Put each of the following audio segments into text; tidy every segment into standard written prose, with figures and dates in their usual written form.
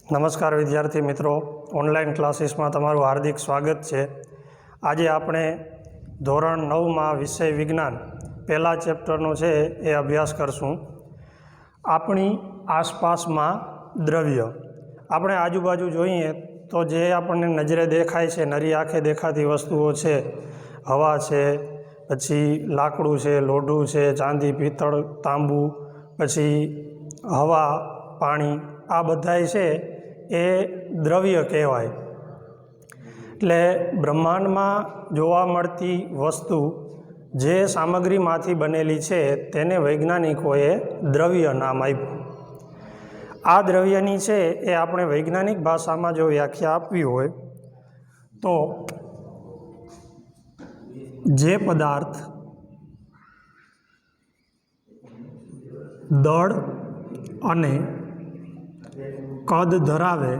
નમસ્કાર વિદ્યાર્થી મિત્રો, ઓનલાઈન ક્લાસીસમાં તમારું હાર્દિક સ્વાગત છે। આજે આપણે ધોરણ 9માં વિષય વિજ્ઞાન પહેલા ચેપ્ટરનો છે એ અભ્યાસ કરશું। આપણી આસપાસમાં દ્રવ્ય, આપણે આજુબાજુ જોઈએ તો જે આપણને નજરે દેખાય છે, નરી આંખે દેખાતી વસ્તુઓ છે, હવા છે, પછી લાકડું છે, લોઢું છે, ચાંદી, પિત્તળ, તાંબુ, પછી હવા, પાણી, આ બધાય છે એ દ્રવ્ય કહેવાય। એટલે બ્રહ્માંડમાં જોવા મળતી વસ્તુ જે સામગ્રીમાંથી બનેલી છે તેને વૈજ્ઞાનિકોએ દ્રવ્ય નામ આપ્યું। આ દ્રવ્યની છે એ આપણે વૈજ્ઞાનિક ભાષામાં જો વ્યાખ્યા આપવી હોય તો જે પદાર્થ દળ અને કદ ધરાવે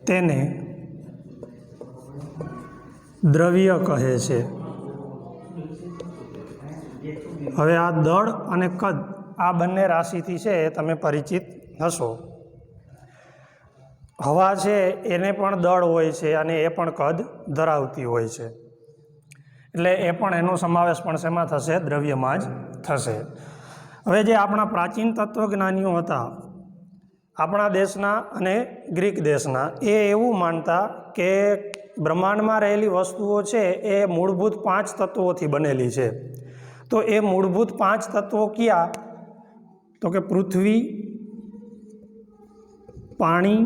તેને દ્રવ્ય કહે છે। હવે આ દળ અને કદ, આ બંને રાશિથી છે એ તમે પરિચિત હશો। હવા છે એને પણ દળ હોય છે અને એ પણ કદ ધરાવતી હોય છે, એટલે એ પણ એનો સમાવેશ પણ શેમાં થશે? દ્રવ્યમાં જ થશે। હવે જે આપણા પ્રાચીન તત્વજ્ઞાનીઓ હતા આપણા દેશના અને ગ્રીક દેશના, એ એવું માનતા કે બ્રહ્માંડમાં રહેલી વસ્તુઓ છે એ મૂળભૂત 5 તત્વોથી બનેલી છે। તો એ મૂળભૂત 5 તત્વો કયા? તો કે પૃથ્વી, પાણી,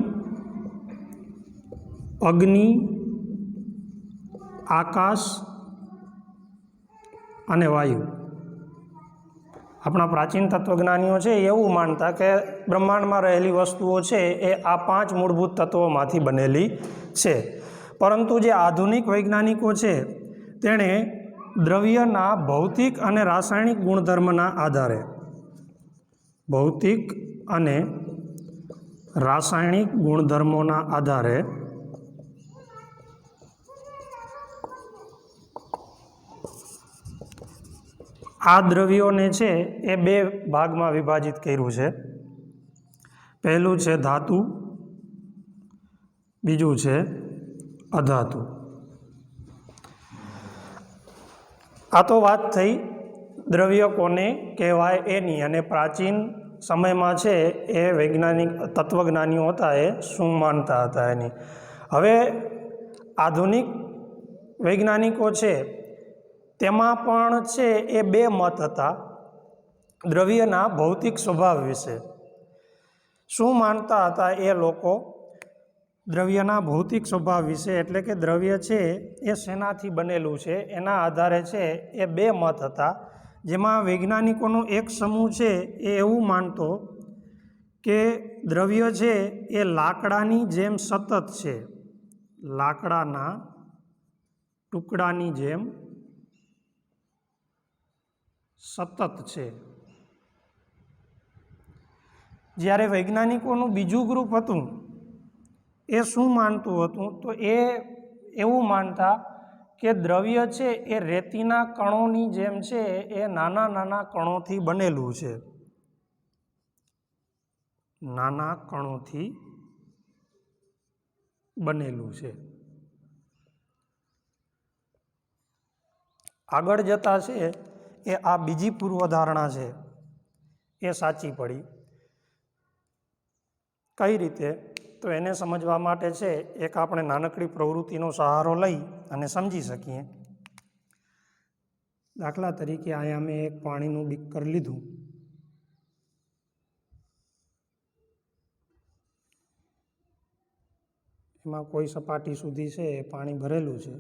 અગ્નિ, આકાશ અને વાયુ। આપણા પ્રાચીન તત્વજ્ઞાનીઓ છે એવું માનતા કે બ્રહ્માંડમાં રહેલી વસ્તુઓ છે એ આ 5 મૂળભૂત તત્વોમાંથી બનેલી છે। પરંતુ જે આધુનિક વૈજ્ઞાનિકો છે તેણે દ્રવ્યના ભૌતિક અને રાસાયણિક ગુણધર્મના આધારે ભૌતિક અને રાસાયણિક ગુણધર્મોના આધારે આ દ્રવ્યોને છે એ 2 ભાગમાં વિભાજિત કર્યું છે। પહેલું છે ધાતુ, બીજું છે અધાતુ। આ તો વાત થઈ દ્રવ્ય કોને કહેવાય એની, અને પ્રાચીન સમયમાં છે એ વૈજ્ઞાનિક તત્વજ્ઞાનીઓ હતા એ શું માનતા હતા એની। હવે આધુનિક વૈજ્ઞાનિકો છે તેમાં પણ છે એ 2 મત હતા દ્રવ્યના ભૌતિક સ્વભાવ વિશે। શું માનતા હતા એ લોકો દ્રવ્યના ભૌતિક સ્વભાવ વિશે? એટલે કે દ્રવ્ય છે એ શેનાથી બનેલું છે એના આધારે છે એ 2 મત હતા, જેમાં વૈજ્ઞાનિકોનો એક સમૂહ છે એ એવું માનતો કે દ્રવ્ય છે એ લાકડાની જેમ સતત છે, લાકડાના ટુકડાની જેમ સતત છે। જ્યારે વૈજ્ઞાનિકોનું બીજું ગ્રુપ હતું એ શું માનતું હતું? તો એ એવું માનતા કે દ્રવ્ય છે એ રેતીના કણોની જેમ છે એ નાના નાના કણોથી બનેલું છે, નાના કણોથી બનેલું છે। આગળ જતા છે એ આ બીજી પૂર્વધારણા છે એ સાચી પડી। કઈ રીતે? તો એને સમજવા માટે છે એક આપણે નાનકડી પ્રવૃત્તિનો સહારો લઈ અને સમજી શકીએ। દાખલા તરીકે અહીંયા મેં એક પાણીનું બીકર લીધું, એમાં કોઈ સપાટી સુધી છે એ પાણી ભરેલું છે।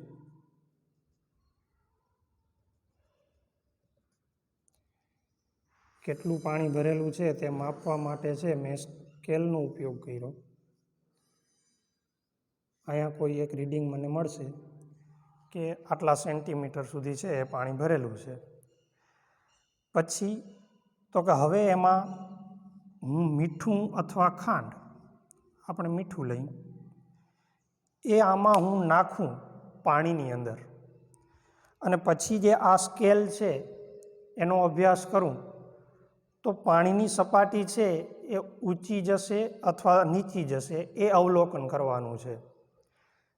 કેટલું પાણી ભરેલું છે તે માપવા માટે છે મેં સ્કેલનો ઉપયોગ કર્યો। અહીંયા કોઈ એક રીડિંગ મને મળશે કે આટલા સેન્ટીમીટર સુધી છે એ પાણી ભરેલું છે। પછી તો કે હવે એમાં હું મીઠું અથવા ખાંડ, આપણે મીઠું લઈ એ આમાં હું નાખું પાણીની અંદર, અને પછી જે આ સ્કેલ છે એનો અભ્યાસ કરું તો પાણીની સપાટી છે એ ઊંચી જશે અથવા નીચી જશે એ અવલોકન કરવાનું છે.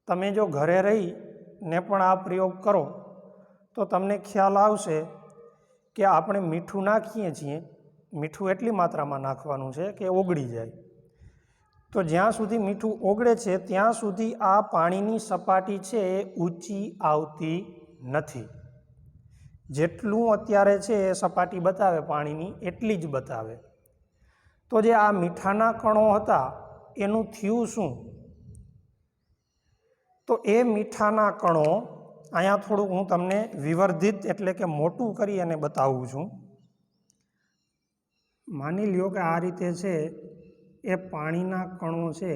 તમે જો ઘરે રહીને પણ આ પ્રયોગ કરો તો તમને ખ્યાલ આવશે કે આપણે મીઠું નાખીએ છીએ, મીઠું એટલી માત્રામાં નાખવાનું છે કે ઓગળી જાય. તો જ્યાં સુધી મીઠું ઓગળે છે ત્યાં સુધી આ પાણીની સપાટી છે એ ઊંચી આવતી નથી. જેટલું અત્યારે છે એ સપાટી બતાવે પાણીની એટલી જ બતાવે. તો જે આ મીઠાના કણો હતા એનું થયું શું? તો એ મીઠાના કણો અહીંયા થોડુંક હું તમને વિવર્ધિત એટલે કે મોટું કરી અને બતાવું છું. માની લ્યો કે આ રીતે છે એ પાણીના કણો છે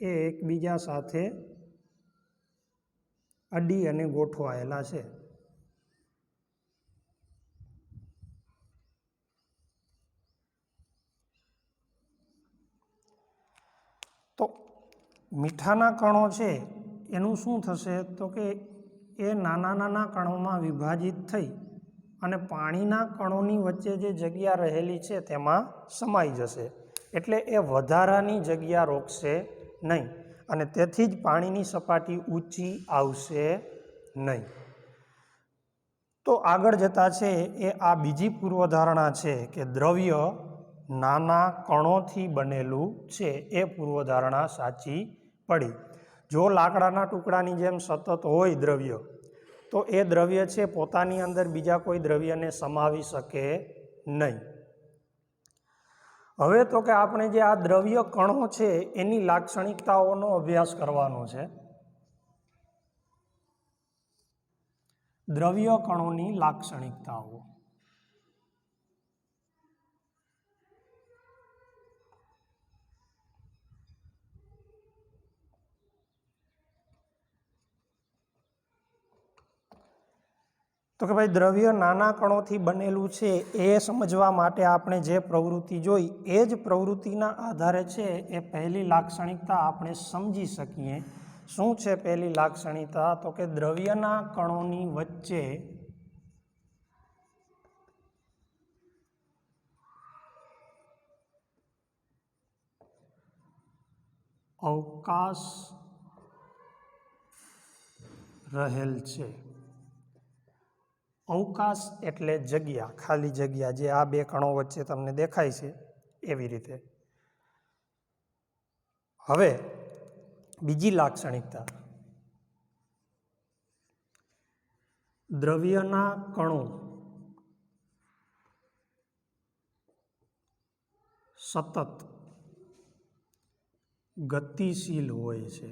એ એકબીજા સાથે અડી અને ગોઠવાયેલા છે. તો મીઠાના કણો છે એનું શું થશે? તો કે એ નાના નાના કણોમાં વિભાજિત થઈ અને પાણીના કણોની વચ્ચે જે જગ્યા રહેલી છે તેમાં સમાઈ જશે. એટલે એ વધારાની જગ્યા રોકશે નહીં અને તેથી જ પાણીની સપાટી ઊંચી આવશે નહીં. તો આગળ જતાં છે એ આ બીજી પૂર્વધારણા છે કે દ્રવ્ય નાના કણોથી બનેલું છે. એ પૂર્વધારણા સાચી પડી. જો લાકડાના ટુકડાની જેમ સતત હોય દ્રવ્ય, તો એ દ્રવ્ય છે પોતાની અંદર બીજા કોઈ દ્રવ્યને સમાવી શકે નહીં. હવે તો કે આપણે જે આ દ્રવ્ય કણો છે એની લાક્ષણિકતાઓનો અભ્યાસ કરવાનો છે. દ્રવ્ય કણોની લાક્ષણિકતાઓ. તો કે ભાઈ દ્રવ્ય નાના કણોથી બનેલું છે એ સમજવા માટે આપણે જે પ્રવૃત્તિ જોઈ એ જ પ્રવૃત્તિના આધારે છે એ પહેલી લાક્ષણિકતા આપણે સમજી શકીએ. શું છે પહેલી લાક્ષણિકતા? તો કે દ્રવ્યના કણોની વચ્ચે અવકાશ રહેલ છે. અવકાશ એટલે જગ્યા, ખાલી જગ્યા, જે આ બે કણો વચ્ચે તમને દેખાય છે એવી રીતે. હવે બીજી લાક્ષણિકતા, દ્રવ્યના કણો સતત ગતિશીલ હોય છે.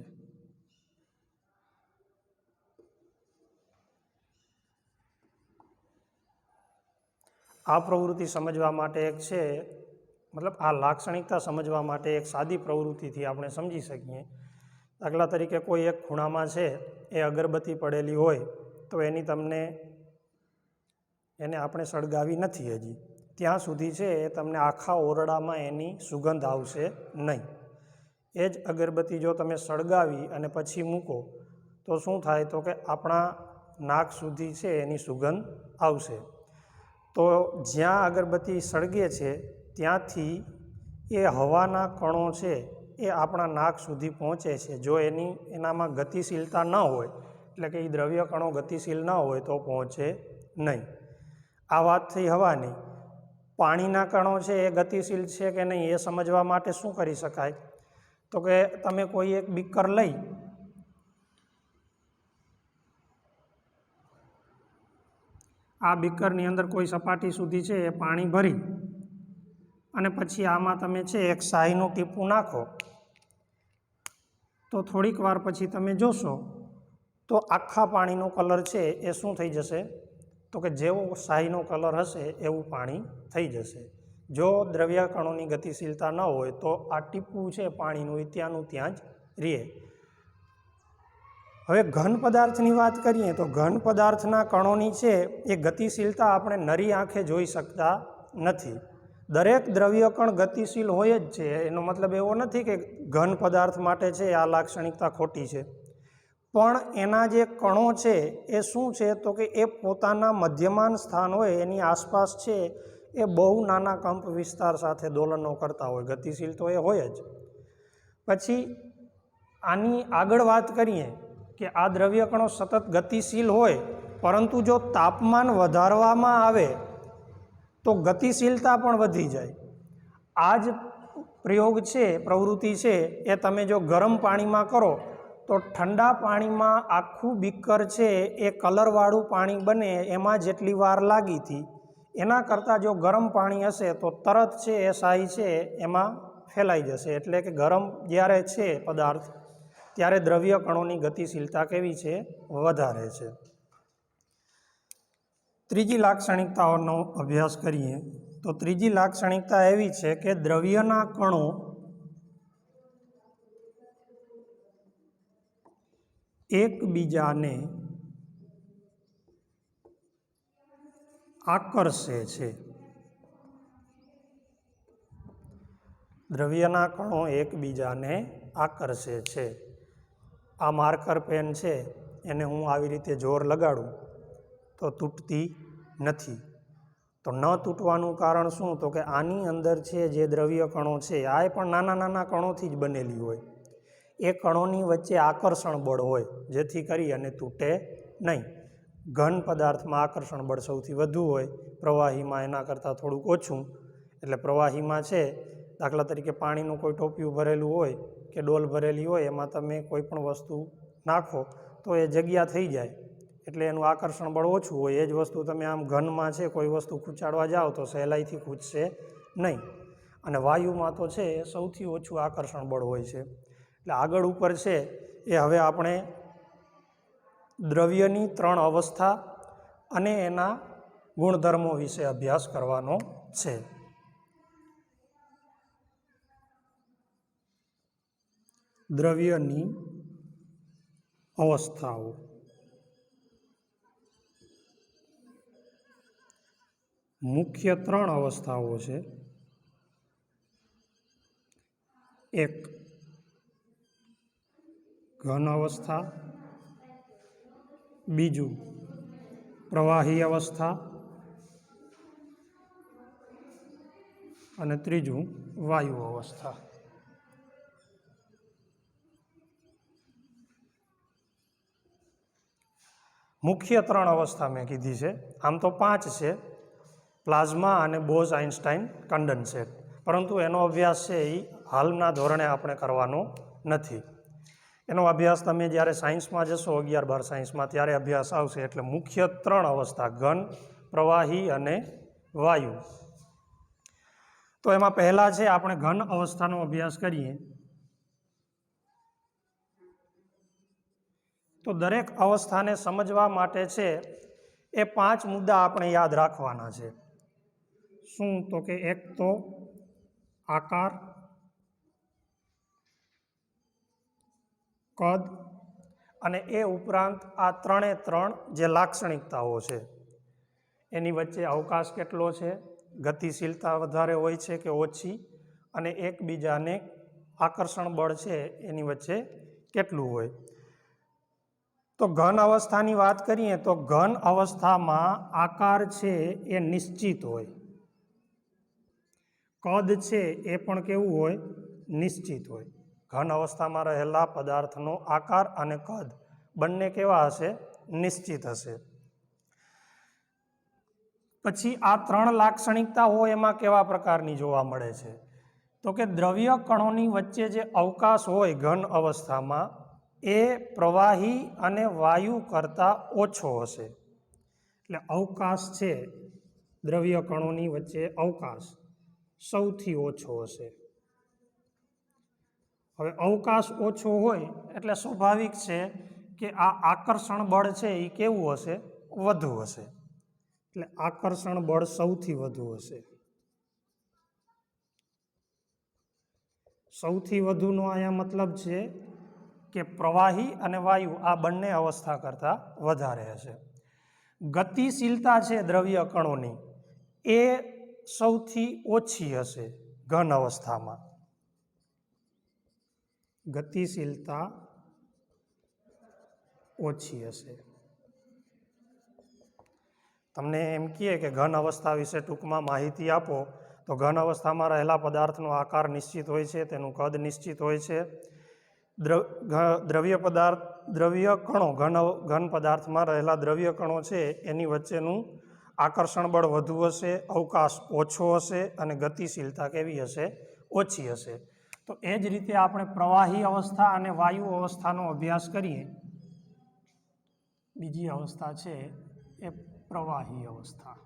આ પ્રવૃત્તિ સમજવા માટે એક છે, મતલબ આ લાક્ષણિકતા સમજવા માટે એક સાદી પ્રવૃત્તિથી આપણે સમજી શકીએ. દાખલા તરીકે કોઈ એક ખૂણામાં છે એ અગરબત્તી પડેલી હોય તો એને આપણે સળગાવી નથી હજી, ત્યાં સુધી છે એ તમને આખા ઓરડામાં એની સુગંધ આવશે નહીં. એ જ અગરબત્તી જો તમે સળગાવી અને પછી મૂકો તો શું થાય? તો કે આપણા નાક સુધી છે એની સુગંધ આવશે. તો જ્યાં અગરબત્તી સળગે છે ત્યાંથી એ હવાના કણો છે એ આપણા નાક સુધી પહોંચે છે. જો એનામાં ગતિશીલતા ન હોય, એટલે કે એ દ્રવ્ય કણો ગતિશીલ ન હોય તો પહોંચે નહીં. આ વાત થઈ હવાની. પાણીના કણો છે એ ગતિશીલ છે કે નહીં એ સમજવા માટે શું કરી શકાય? તો કે તમે કોઈ એક બીકર લઈ આ બીકરની અંદર કોઈ સપાટી સુધી છે એ પાણી ભરી અને પછી આમાં તમે છે એક શાહીનું ટીપું નાખો તો થોડીક વાર પછી તમે જોશો તો આખા પાણીનો કલર છે એ શું થઈ જશે? તો કે જેવો શાહીનો કલર હશે એવું પાણી થઈ જશે. જો દ્રવ્ય કણોની ગતિશીલતા ન હોય તો આ ટીપું છે પાણીનું એ ત્યાંનું ત્યાં જ રહે. હવે ઘન પદાર્થની વાત કરીએ તો ઘન પદાર્થના કણોની છે એ ગતિશીલતા આપણે નરી આંખે જોઈ શકતા નથી. દરેક દ્રવ્ય કણ ગતિશીલ હોય જ છે. એનો મતલબ એવો નથી કે ઘન પદાર્થ માટે છે આ લાક્ષણિકતા ખોટી છે, પણ એના જે કણો છે એ શું છે? તો કે એ પોતાના મધ્યમાન સ્થાન હોય એની આસપાસ છે એ બહુ નાના કંપ વિસ્તાર સાથે દોલનો કરતા હોય, ગતિશીલ તો એ હોય જ. પછી આની આગળ વાત કરીએ કે આ દ્રવ્યકણો સતત ગતિશીલ હોય, પરંતુ જો તાપમાન વધારવામાં આવે તો ગતિશીલતા પણ વધી જાય. આ જ પ્રયોગ છે, પ્રવૃત્તિ છે, એ તમે જો ગરમ પાણીમાં કરો તો ઠંડા પાણીમાં આખું બીકર છે એ કલરવાળું પાણી બને એમાં જેટલી વાર લાગી હતી એના કરતાં જો ગરમ પાણી હશે તો તરત છે એ શાહી છે એમાં ફેલાઈ જશે. એટલે કે ગરમ જ્યારે છે પદાર્થ ત્યારે દ્રવ્ય કણોની ગતિશીલતા કેવી છે? વધારે છે. ત્રીજી લાક્ષણિકતાઓનો અભ્યાસ કરીએ તો ત્રીજી લાક્ષણિકતા એવી છે કે દ્રવ્યના કણો એકબીજાને આકર્ષે છે. દ્રવ્યના કણો એકબીજાને આકર્ષે છે. આ માર્કર પેન છે એને હું આવી રીતે જોર લગાડું તો તૂટતી નથી. તો ન તૂટવાનું કારણ શું? તો કે આની અંદર છે જે દ્રવ્ય કણો છે આ પણ નાના નાના કણોથી જ બનેલી હોય. એ કણોની વચ્ચે આકર્ષણ બળ હોય જેથી કરી અને તૂટે નહીં. ઘન પદાર્થમાં આકર્ષણ બળ સૌથી વધુ હોય, પ્રવાહીમાં એના કરતાં થોડુંક ઓછું. એટલે પ્રવાહીમાં છે, દાખલા તરીકે પાણીનું કોઈ ટોપિયું ભરેલું હોય કે ડોલ ભરેલી હોય, એમાં તમે કોઈ પણ વસ્તુ નાખો તો એ જગ્યા થઈ જાય એટલે એનું આકર્ષણ બળ ઓછું હોય. એ જ વસ્તુ તમે આમ ઘનમાં છે કોઈ વસ્તુ ખૂંચાડવા જાઓ તો સહેલાઈથી ખૂંચશે નહીં. અને વાયુમાં તો છે એ સૌથી ઓછું આકર્ષણ બળ હોય છે. એટલે આગળ ઉપર છે એ હવે આપણે દ્રવ્યની 3 અવસ્થા અને એના ગુણધર્મો વિશે અભ્યાસ કરવાનો છે. દ્રવ્યની અવસ્થાઓ. મુખ્ય 3 અવસ્થાઓ છે. એક ઘન અવસ્થા, બીજું પ્રવાહી અવસ્થા અને ત્રીજું વાયુ અવસ્થા. મુખ્ય 3 અવસ્થા મેં કીધી છે. આમ તો 5 છે: પ્લાઝ્મા અને બોઝ આઇન્સ્ટાઇન કન્ડન્સેટ. પરંતુ એનો અભ્યાસ છે એ હાલના ધોરણે આપણે કરવાનો નથી. એનો અભ્યાસ તમે જ્યારે સાયન્સમાં જશો 11-12 સાયન્સમાં ત્યારે અભ્યાસ આવશે. એટલે મુખ્ય 3 અવસ્થા ઘન, પ્રવાહી અને વાયુ. તો એમાં પહેલાં છે આપણે ઘન અવસ્થાનો અભ્યાસ કરીએ. તો દરેક અવસ્થાને સમજવા માટે છે એ 5 મુદ્દા આપણે યાદ રાખવાના છે. શું? તો કે એક તો આકાર, કદ અને એ ઉપરાંત આ 3 જે લાક્ષણિકતાઓ છે એની વચ્ચે અવકાશ કેટલો છે, ગતિશીલતા વધારે હોય છે કે ઓછી, અને એકબીજાને આકર્ષણ બળ છે એની વચ્ચે કેટલું હોય. તો ઘન અવસ્થાની વાત કરીએ તો ઘન અવસ્થામાં આકાર છે એ નિશ્ચિત હોય, કદ છે એ પણ કેવું હોય? નિશ્ચિત હોય. ઘન અવસ્થામાં રહેલા પદાર્થનો આકાર અને કદ બંને કેવા હશે? નિશ્ચિત હશે. પછી આ 3 લાક્ષણિકતાઓ એમાં કેવા પ્રકારની જોવા મળે છે? તો કે દ્રવ્ય કણોની વચ્ચે જે અવકાશ હોય ઘન અવસ્થામાં એ પ્રવાહી અને વાયુ કરતાં ઓછો હશે. એટલે અવકાશ છે, દ્રવ્ય કણોની વચ્ચે અવકાશ સૌથી ઓછો હશે. હવે અવકાશ ઓછો હોય એટલે સ્વાભાવિક છે કે આ આકર્ષણ બળ છે એ કેવું હશે? વધુ હશે. એટલે આકર્ષણ બળ સૌથી વધુ હશે. સૌથી વધુનો અહીંયા મતલબ છે કે પ્રવાહી અને વાયુ આ બંને અવસ્થા કરતાં વધારે હશે. ગતિશીલતા છે દ્રવ્ય કણોની એ સૌથી ઓછી હશે ઘન અવસ્થામાં. ગતિશીલતા ઓછી હશે. તમને એમ કહીએ કે ઘન અવસ્થા વિશે ટૂંકમાં માહિતી આપો, તો ઘન અવસ્થામાં રહેલા પદાર્થનો આકાર નિશ્ચિત હોય છે, તેનું કદ નિશ્ચિત હોય છે. દ્રવ્ય કણો ઘન પદાર્થમાં રહેલા દ્રવ્ય કણો છે એની વચ્ચેનું આકર્ષણ બળ વધુ હશે, અવકાશ ઓછો હશે અને ગતિશીલતા કેવી હશે? ઓછી હશે. તો એ જ રીતે આપણે પ્રવાહી અવસ્થા અને વાયુ અવસ્થાનો અભ્યાસ કરીએ. બીજી અવસ્થા છે એ પ્રવાહી અવસ્થા.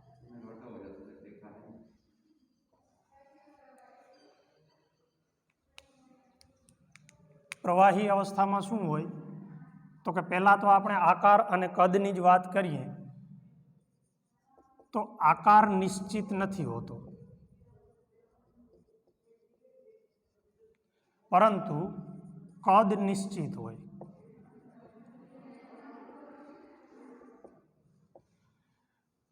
પ્રવાહી અવસ્થામાં શું હોય? તો કે પહેલાં તો આપણે આકાર અને કદની જ વાત કરીએ તો આકાર નિશ્ચિત નથી હોતો, પરંતુ કદ નિશ્ચિત હોય.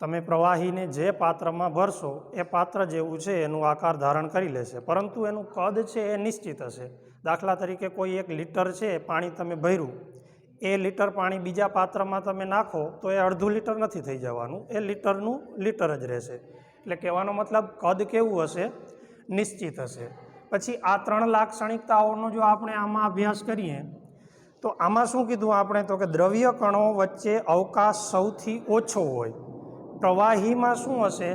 તમે પ્રવાહીને જે પાત્રમાં ભરશો એ પાત્ર જેવું છે એનું આકાર ધારણ કરી લેશે, પરંતુ એનું કદ છે એ નિશ્ચિત હશે. દાખલા તરીકે કોઈ 1 લીટર છે પાણી તમે ભર્યું, એ લીટર પાણી બીજા પાત્રમાં તમે નાખો તો એ અડધું લીટર નથી થઈ જવાનું, એ લીટરનું લીટર જ રહેશે. એટલે કહેવાનો મતલબ કદ કેવું હશે? નિશ્ચિત હશે. પછી આ 3 લાક્ષણિકતાઓનો જો આપણે આમાં અભ્યાસ કરીએ તો આમાં શું કીધું આપણે? તો કે દ્રવ્ય કણો વચ્ચે અવકાશ સૌથી ઓછો હોય. પ્રવાહીમાં શું હશે?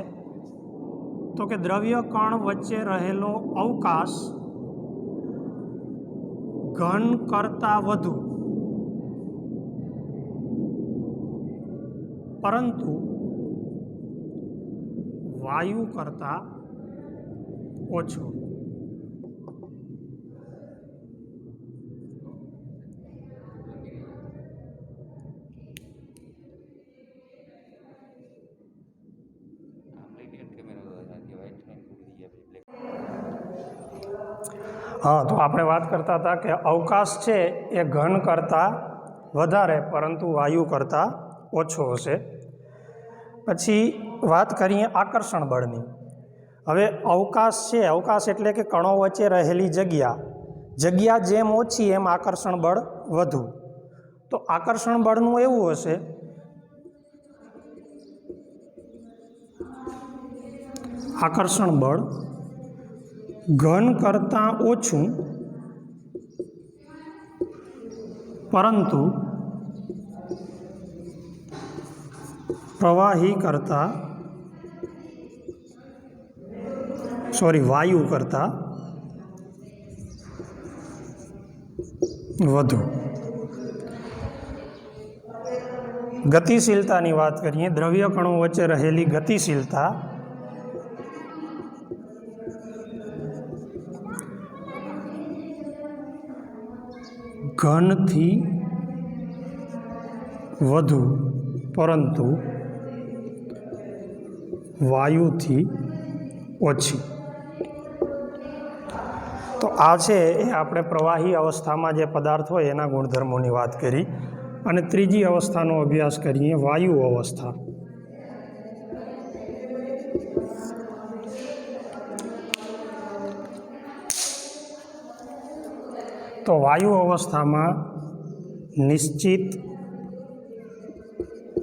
તો કે દ્રવ્ય કણ વચ્ચે રહેલો અવકાશ ઘન કરતાં વધુ, પરંતુ વાયુ કરતાં ઓછો. હા, તો આપણે વાત કરતા હતા કે અવકાશ છે એ ઘન કરતાં વધારે પરંતુ વાયુ કરતાં ઓછો હશે. પછી વાત કરીએ આકર્ષણ બળની. હવે અવકાશ છે, અવકાશ એટલે કે કણો વચ્ચે રહેલી જગ્યા જેમ ઓછી એમ આકર્ષણ બળ વધુ. તો આકર્ષણ બળનું એવું હશે આકર્ષણ બળ ઘન કરતાં ઓછું પરંતુ વાયુ કરતાં વધુ. ગતિશીલતાની વાત કરીએ, દ્રવ્ય કણો વચ્ચે રહેલી ગતિશીલતા ઘનથી વધુ પરંતુ વાયુથી ઓછી. તો આ છે એ આપણે પ્રવાહી અવસ્થામાં જે પદાર્થ હોય એના ગુણધર્મોની વાત કરી. અને ત્રીજી અવસ્થાનો અભ્યાસ કરીએ, વાયુ અવસ્થા. તો વાયુ અવસ્થામાં નિશ્ચિત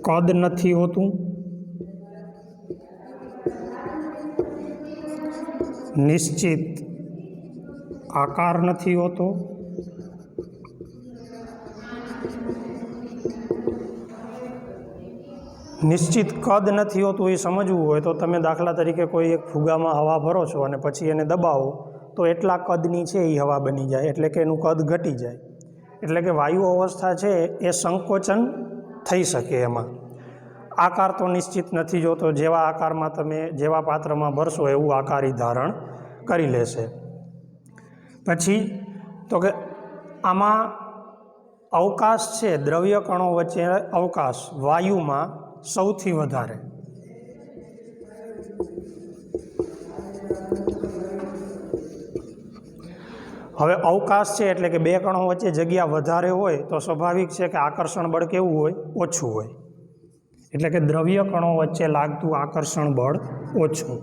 કદ નથી હોતું, નિશ્ચિત આકાર નથી હોતો, નિશ્ચિત કદ નથી હોતું. એ સમજવું હોય તો તમે દાખલા તરીકે કોઈ એક ફુગામાં હવા ભરો છો અને પછી એને દબાવો તો એટલા કદની છે એ હવા બની જાય, એટલે કે એનું કદ ઘટી જાય. એટલે કે વાયુ અવસ્થા છે એ સંકોચન થઈ શકે. એમાં આકાર તો નિશ્ચિત નથી જોતો, જેવા આકારમાં તમે જેવા પાત્રમાં ભરશો એવું આકાર ધારણ કરી લેશે. પછી તો કે આમાં અવકાશ છે, દ્રવ્ય કણો વચ્ચે અવકાશ વાયુમાં સૌથી વધારે. હવે અવકાશ છે એટલે કે 2 કણો વચ્ચે જગ્યા વધારે હોય તો સ્વાભાવિક છે કે આકર્ષણ બળ કેવું હોય? ઓછું હોય. એટલે કે દ્રવ્ય કણો વચ્ચે લાગતું આકર્ષણ બળ ઓછું.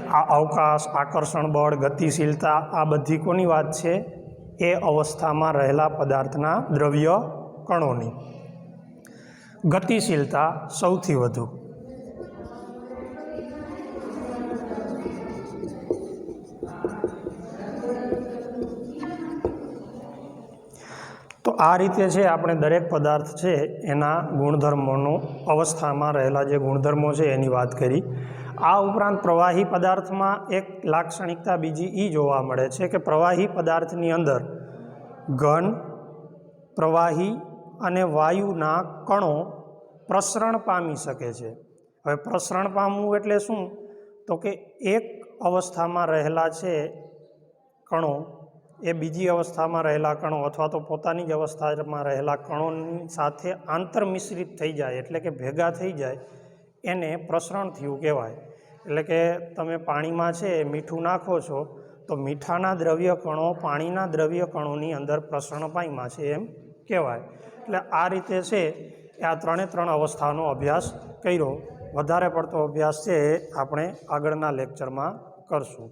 આ અવકાશ, આકર્ષણ બળ, ગતિશીલતા આ બધી કોની વાત છે? એ અવસ્થામાં રહેલા પદાર્થના દ્રવ્ય કણોની ગતિશીલતા સૌથી વધુ. તો આ રીતે છે આપણે દરેક પદાર્થ છે એના ગુણધર્મોનું અવસ્થામાં રહેલા જે ગુણધર્મો છે એની વાત કરી. આ ઉપરાંત પ્રવાહી પદાર્થમાં એક લાક્ષણિકતા બીજી એ જોવા મળે છે કે પ્રવાહી પદાર્થની અંદર ઘન, પ્રવાહી અને વાયુના કણો પ્રસરણ પામી શકે છે. હવે પ્રસરણ પામવું એટલે શું? તો કે એક અવસ્થામાં રહેલા છે કણો એ બીજી અવસ્થામાં રહેલા કણો અથવા તો પોતાની જ અવસ્થામાં રહેલા કણોની સાથે આંતરમિશ્રિત થઈ જાય, એટલે કે ભેગા થઈ જાય, એને પ્રસરણ થયું કહેવાય. એટલે કે તમે પાણીમાં છે મીઠું નાખો છો તો મીઠાના દ્રવ્ય કણો પાણીના દ્રવ્ય કણોની અંદર પ્રસરણ પામ્યા છે એમ કહેવાય. એટલે આ રીતે છે એ આ ત્રણ અવસ્થાનો અભ્યાસ કર્યો. વધારે પડતો અભ્યાસ છે આપણે આગળના લેક્ચરમાં કરશું.